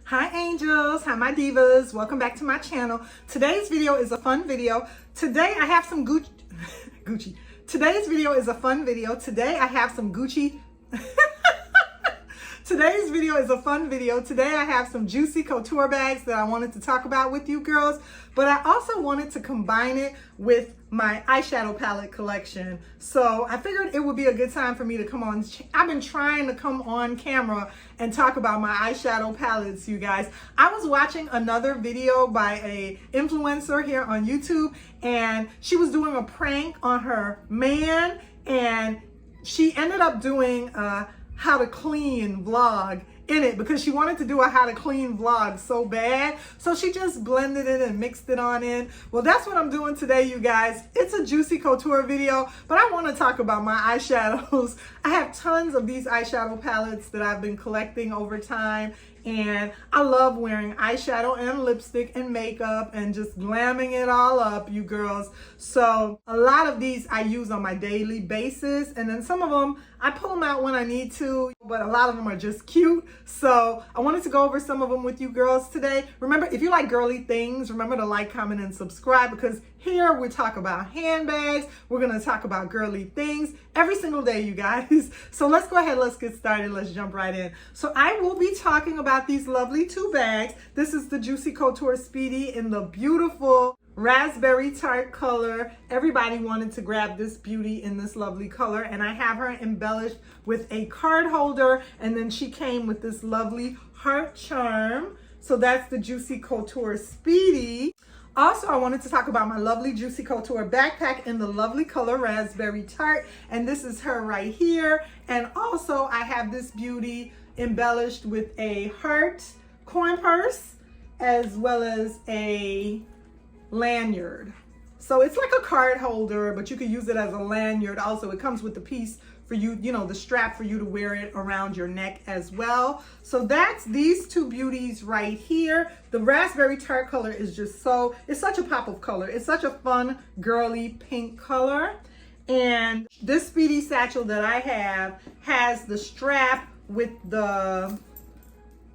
Hi angels, hi my divas, welcome back to my channel. Today's video is a fun video. Today I have some Gucci. Today's video is a fun video. Today I have some Gucci. Today's video is a fun video. Today I have some Juicy Couture bags that I wanted to talk about with you girls, but I also wanted to combine it with my eyeshadow palette collection. So I figured it would be a good time for me to come on. I've been trying to come on camera and talk about my eyeshadow palettes, you guys. I was watching another video by a influencer here on YouTube, and she was doing a prank on her man, and she ended up doing how to clean vlog in it because she wanted to do a how to clean vlog so bad. So she just blended it and mixed it on in. Well, that's what I'm doing today, you guys. It's a Juicy Couture video, but I want to talk about my eyeshadows. I have tons of these eyeshadow palettes that I've been collecting over time, and I love wearing eyeshadow and lipstick and makeup and just glamming it all up, you girls. So a lot of these I use on my daily basis, and then some of them I pull them out when I need to, but a lot of them are just cute. So I wanted to go over some of them with you girls today. Remember, if you like girly things, remember to like, comment, and subscribe, because here we talk about handbags. We're gonna talk about girly things every single day, you guys. So let's go ahead, let's get started. Let's jump right in. So I will be talking about these lovely two bags. This is the Juicy Couture Speedy in the beautiful Raspberry Tart color. Everybody wanted to grab this beauty in this lovely color, and I have her embellished with a card holder, and then she came with this lovely heart charm. So that's the Juicy Couture Speedy. Also, I wanted to talk about my lovely Juicy Couture backpack in the lovely color Raspberry Tart, and this is her right here. And also I have this beauty embellished with a heart coin purse as well as a lanyard. So it's like a card holder, but you could use it as a lanyard. Also, it comes with the piece for you, you know, the strap for you to wear it around your neck as well. So that's these two beauties right here. The Raspberry Tart color is just so, it's such a pop of color. It's such a fun, girly pink color. And this Speedy Satchel that I have has the strap with the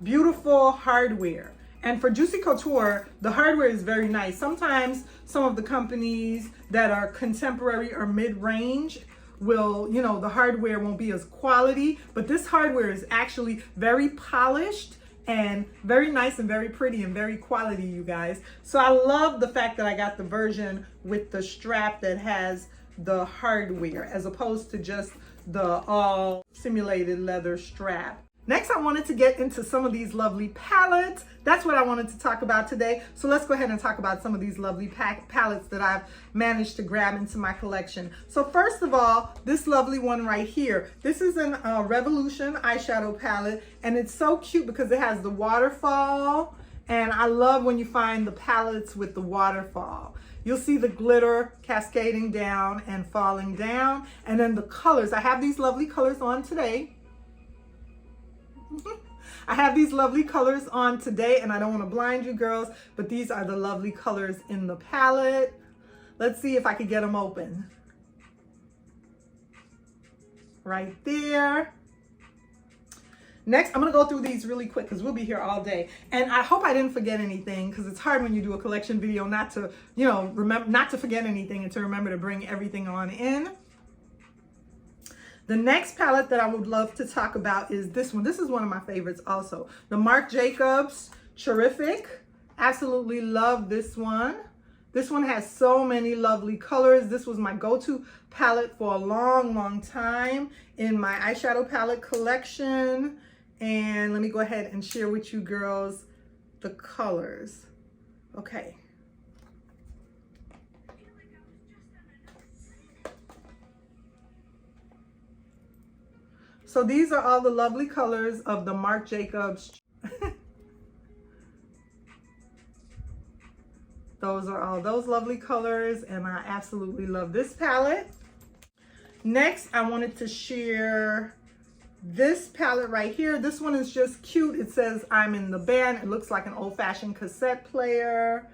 beautiful hardware. And for Juicy Couture, the hardware is very nice. Sometimes some of the companies that are contemporary or mid-range will, you know, the hardware won't be as quality, but this hardware is actually very polished and very nice and very pretty and very quality, you guys. So I love the fact that I got the version with the strap that has the hardware as opposed to just the all simulated leather strap. Next, I wanted to get into some of these lovely palettes. That's what I wanted to talk about today. So let's go ahead and talk about some of these lovely palettes that I've managed to grab into my collection. So first of all, this lovely one right here. This is an Revolution eyeshadow palette, and it's so cute because it has the waterfall. And I love when you find the palettes with the waterfall. You'll see the glitter cascading down and falling down. And then the colors. I have these lovely colors on today. I have these lovely colors on today, and I don't want to blind you girls, but these are the lovely colors in the palette. Let's see if I can get them open. Right there. Next, I'm going to go through these really quick because we'll be here all day. And I hope I didn't forget anything, because it's hard when you do a collection video not to, you know, remember not to forget anything and to remember to bring everything on in. The next palette that I would love to talk about is this one. This is one of my favorites also. The Marc Jacobs Cherrific. Absolutely love this one. This one has so many lovely colors. This was my go-to palette for a long, long time in my eyeshadow palette collection. And let me go ahead and share with you girls the colors. Okay. So these are all the lovely colors of the Marc Jacobs. Those are all those lovely colors, and I absolutely love this palette. Next, I wanted to share this palette right here. This one is just cute. It says I'm in the band. It looks like an old-fashioned cassette player.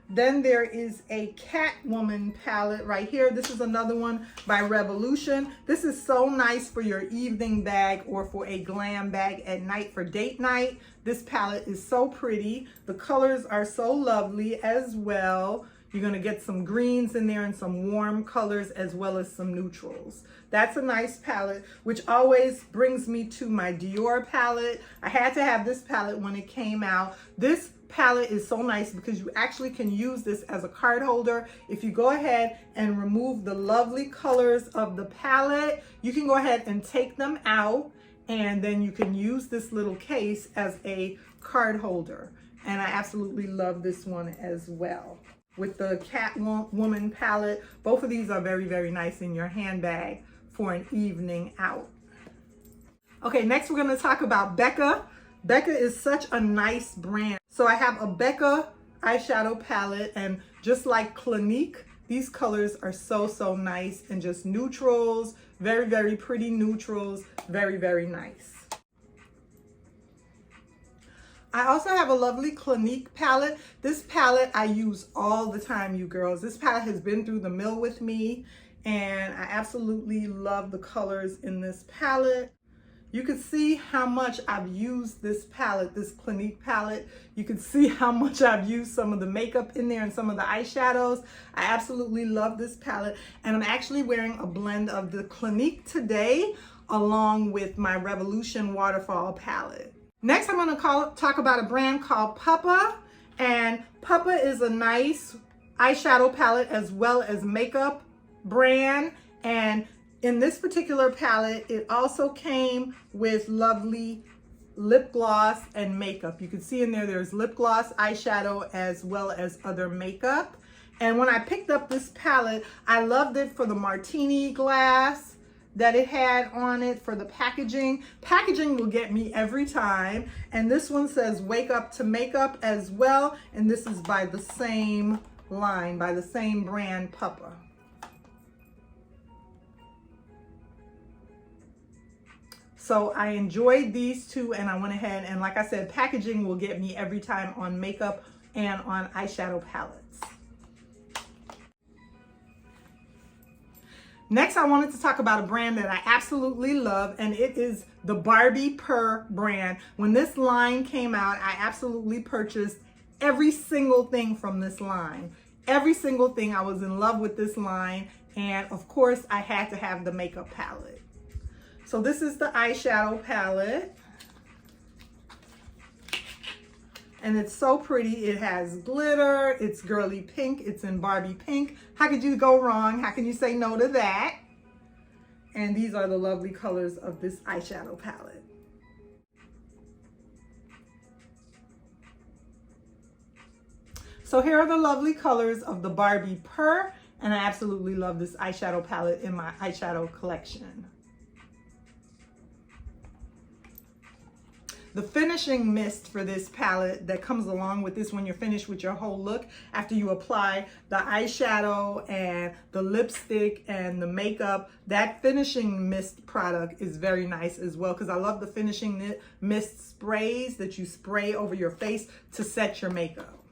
Then there is a Catwoman palette right here. This is another one by Revolution. This is so nice for your evening bag or for a glam bag at night for date night. This palette is so pretty. The colors are so lovely as well. You're gonna get some greens in there and some warm colors as well as some neutrals. That's a nice palette, which always brings me to my Dior palette. I had to have this palette when it came out. This palette is so nice because you actually can use this as a card holder. If you go ahead and remove the lovely colors of the palette, you can go ahead and take them out, and then you can use this little case as a card holder. And I absolutely love this one as well. With the Catwoman palette, both of these are very, very nice in your handbag for an evening out. Okay, next we're gonna talk about Becca. Becca is such a nice brand. So I have a Becca eyeshadow palette, and just like Clinique, these colors are so, so nice and just neutrals, very, very pretty neutrals, very, very nice. I also have a lovely Clinique palette. This palette I use all the time, you girls. This palette has been through the mill with me, and I absolutely love the colors in this palette. You can see how much I've used this palette, this Clinique palette. You can see how much I've used some of the makeup in there and some of the eyeshadows. I absolutely love this palette, and I'm actually wearing a blend of the Clinique today along with my Revolution Waterfall palette. Next, I'm going to talk about a brand called Pupa, and Pupa is a nice eyeshadow palette as well as makeup brand, and in this particular palette, it also came with lovely lip gloss and makeup. You can see in there's lip gloss, eyeshadow, as well as other makeup. And when I picked up this palette, I loved it for the martini glass that it had on it, for the packaging. Packaging will get me every time. And this one says wake up to makeup as well. And this is by the same line, by the same brand, Pupa. So I enjoyed these two, and I went ahead and, like I said, packaging will get me every time on makeup and on eyeshadow palettes. Next, I wanted to talk about a brand that I absolutely love, and it is the Barbie Pur brand. When this line came out, I absolutely purchased every single thing from this line. Every single thing. I was in love with this line, and of course, I had to have the makeup palette. So this is the eyeshadow palette, and it's so pretty. It has glitter, it's girly pink, it's in Barbie pink. How could you go wrong? How can you say no to that? And these are the lovely colors of this eyeshadow palette. So here are the lovely colors of the Barbie Pur, and I absolutely love this eyeshadow palette in my eyeshadow collection. The finishing mist for this palette that comes along with this when you're finished with your whole look, after you apply the eyeshadow and the lipstick and the makeup, that finishing mist product is very nice as well, because I love the finishing mist sprays that you spray over your face to set your makeup.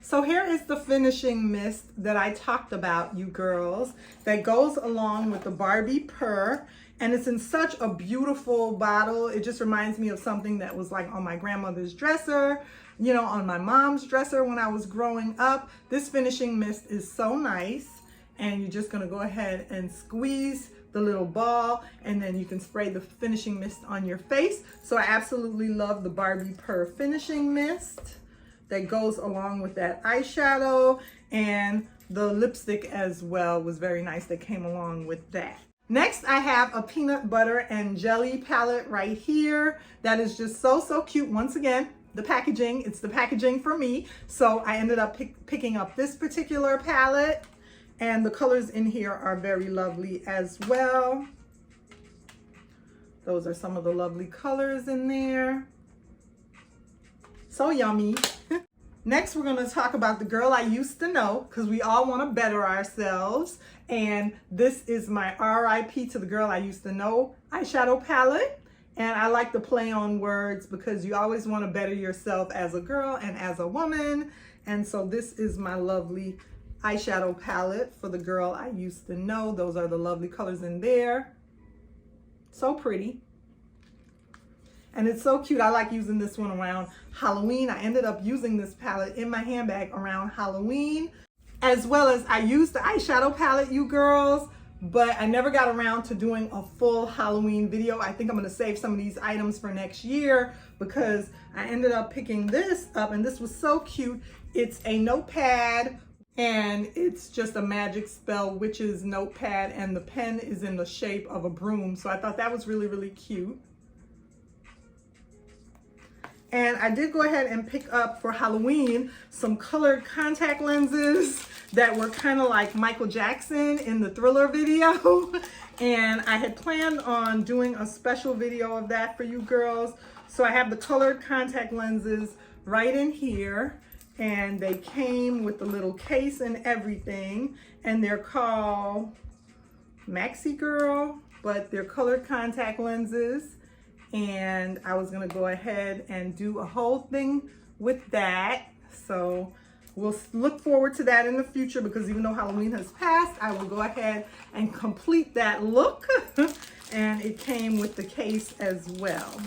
So here is the finishing mist that I talked about, you girls, that goes along with the Barbie Pur. And it's in such a beautiful bottle. It just reminds me of something that was like on my grandmother's dresser, you know, on my mom's dresser when I was growing up. This finishing mist is so nice. And you're just gonna go ahead and squeeze the little ball, and then you can spray the finishing mist on your face. So I absolutely love the Barbie Pur finishing mist that goes along with that eyeshadow, and the lipstick as well was very nice that came along with that. Next, I have a peanut butter and jelly palette right here. That is just so, so cute. Once again, the packaging, it's the packaging for me. So I ended up picking up this particular palette, and the colors in here are very lovely as well. Those are some of the lovely colors in there. So yummy. Next, we're going to talk about the girl I used to know, because we all want to better ourselves. And this is my RIP to the girl I used to know eyeshadow palette. And I like to play on words because you always want to better yourself as a girl and as a woman. And so this is my lovely eyeshadow palette for the girl I used to know. Those are the lovely colors in there. So pretty. And it's so cute. I like using this one around Halloween. I ended up using this palette in my handbag around Halloween, as well as I used the eyeshadow palette, you girls, but I never got around to doing a full Halloween video. I think I'm gonna save some of these items for next year because I ended up picking this up, and this was so cute. It's a notepad, and it's just a magic spell witch's notepad, and the pen is in the shape of a broom. So I thought that was really, really cute. And I did go ahead and pick up for Halloween some colored contact lenses that were kind of like Michael Jackson in the Thriller video. And I had planned on doing a special video of that for you girls. So I have the colored contact lenses right in here. And they came with the little case and everything. And they're called Maxi Girl, but they're colored contact lenses. And I was gonna go ahead and do a whole thing with that. So we'll look forward to that in the future, because even though Halloween has passed, I will go ahead and complete that look. And it came with the case as well.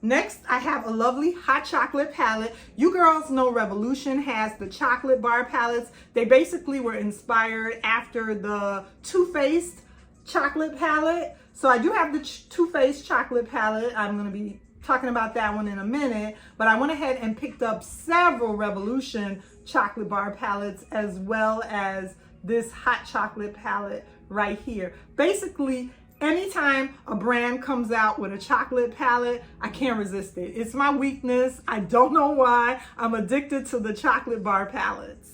Next, I have a lovely hot chocolate palette. You girls know Revolution has the chocolate bar palettes. They basically were inspired after the Too Faced chocolate palette. So I do have the Too Faced chocolate palette. I'm going to be talking about that one in a minute, but I went ahead and picked up several Revolution chocolate bar palettes, as well as this hot chocolate palette right here. Basically, anytime a brand comes out with a chocolate palette, I can't resist it. It's my weakness. I don't know why. I'm addicted to the chocolate bar palettes.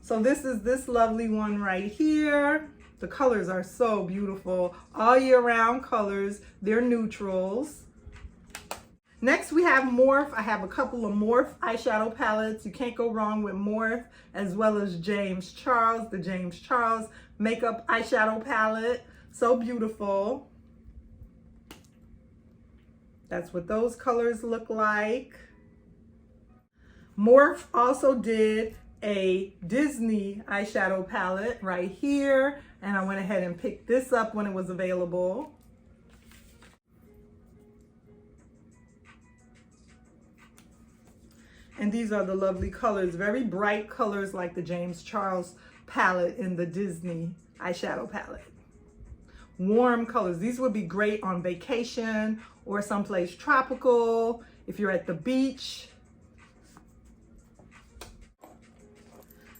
So this is this lovely one right here. The colors are so beautiful, all year round colors. They're neutrals. Next we have Morphe. I have a couple of Morphe eyeshadow palettes. You can't go wrong with Morphe, as well as James Charles, the James Charles makeup eyeshadow palette. So beautiful. That's what those colors look like. Morphe also did a Disney eyeshadow palette right here, and I went ahead and picked this up when it was available. And these are the lovely colors, very bright colors like the James Charles palette in the Disney eyeshadow palette. Warm colors. These would be great on vacation or someplace tropical, if you're at the beach.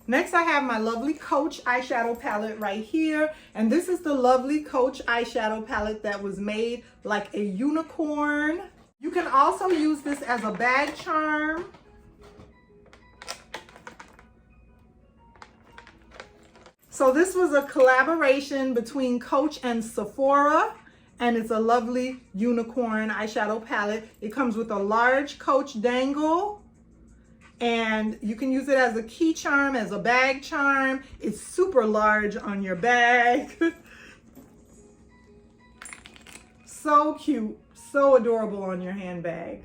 Next, I have my lovely Coach eyeshadow palette right here. And this is the lovely Coach eyeshadow palette that was made like a unicorn. You can also use this as a bag charm. So this was a collaboration between Coach and Sephora, and it's a lovely unicorn eyeshadow palette. It comes with a large Coach dangle, and you can use it as a key charm, as a bag charm. It's super large on your bag. So cute, so adorable on your handbag.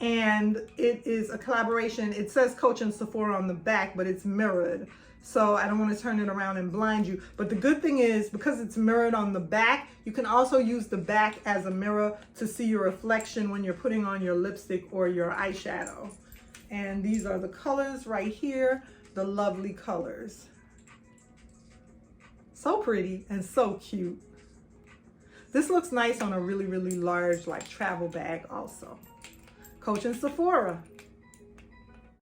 And it is a collaboration. It says Coach and Sephora on the back, but it's mirrored. So I don't want to turn it around and blind you. But the good thing is, because it's mirrored on the back, you can also use the back as a mirror to see your reflection when you're putting on your lipstick or your eyeshadow. And these are the colors right here, the lovely colors. So pretty and so cute. This looks nice on a really, really large like travel bag also. Coach and Sephora.